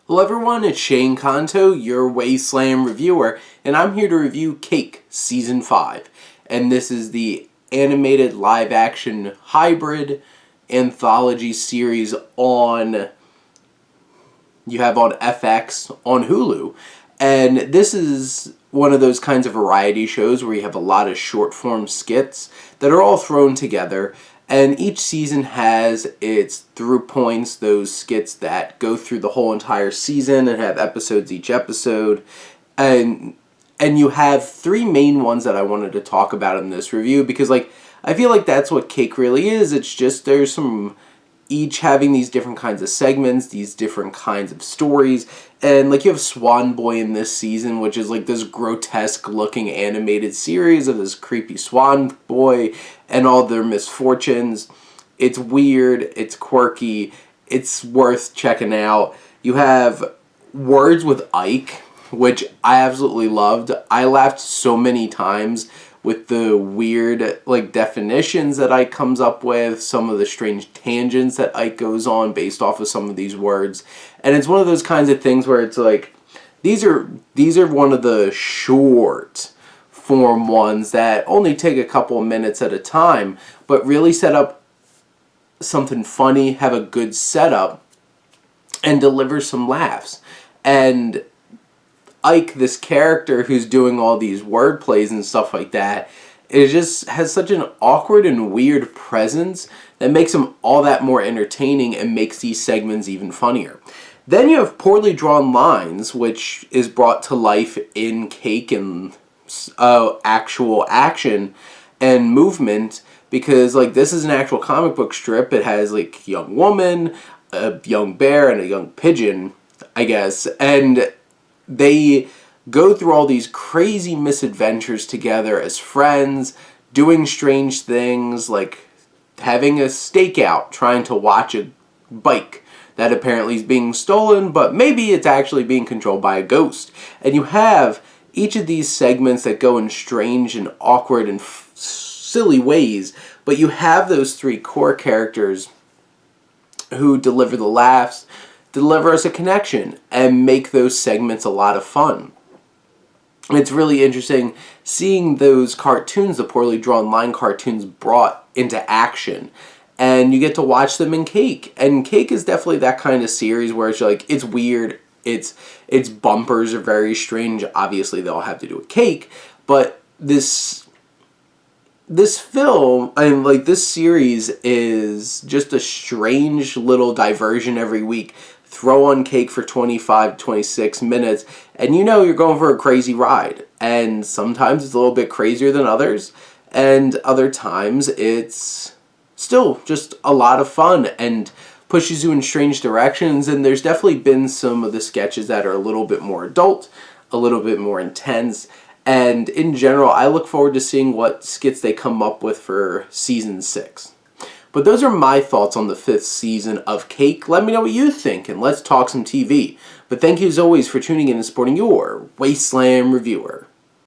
Hello everyone, it's Shane Kanto, your Wasteland reviewer, and I'm here to review Cake Season 5. And this is the animated live-action hybrid anthology series you have on FX on Hulu. And this is one of those kinds of variety shows where you have a lot of short-form skits that are all thrown together. And each season has its through points, those skits that go through the whole entire season and have episodes each episode. And you have three main ones that I wanted to talk about in this review because I feel like that's what Cake really is. It's just there's each having these different kinds of segments, these different kinds of stories. And you have Swan Boy in this season, which is this grotesque looking animated series of this creepy swan boy and all their misfortunes. It's weird, it's quirky, it's worth checking out. You have Words with Ike, which I absolutely loved. I laughed so many times with the weird definitions that Ike comes up with, some of the strange tangents that Ike goes on based off of some of these words. And it's one of those kinds of things where it's these are one of the short form ones that only take a couple of minutes at a time, but really set up something funny, have a good setup, and deliver some laughs. And Ike, this character who's doing all these word plays and stuff like that, it just has such an awkward and weird presence that makes him all that more entertaining and makes these segments even funnier. Then you have Poorly Drawn Lines, which is brought to life in Cake and actual action and movement, because this is an actual comic book strip. It has a young woman, a young bear, and a young pigeon, I guess, and they go through all these crazy misadventures together as friends, doing strange things like having a stakeout, trying to watch a bike that apparently is being stolen, but maybe it's actually being controlled by a ghost. And you have each of these segments that go in strange and awkward and silly ways, but you have those three core characters who deliver the laughs, deliver us a connection, and make those segments a lot of fun. It's really interesting seeing those cartoons, the Poorly Drawn Line cartoons, brought into action. And you get to watch them in Cake. And Cake is definitely that kind of series where it's it's weird, its bumpers are very strange. Obviously, they all have to do with cake. But this film, this series is just a strange little diversion every week. Throw on Cake for 25, 26 minutes, and you're going for a crazy ride. And sometimes it's a little bit crazier than others, and other times it's still just a lot of fun and pushes you in strange directions. And there's definitely been some of the sketches that are a little bit more adult, a little bit more intense. And in general, I look forward to seeing what skits they come up with for Season 6. But those are my thoughts on the 5th season of Cake. Let me know what you think, and let's talk some TV. But thank you as always for tuning in and supporting your Wasteland reviewer.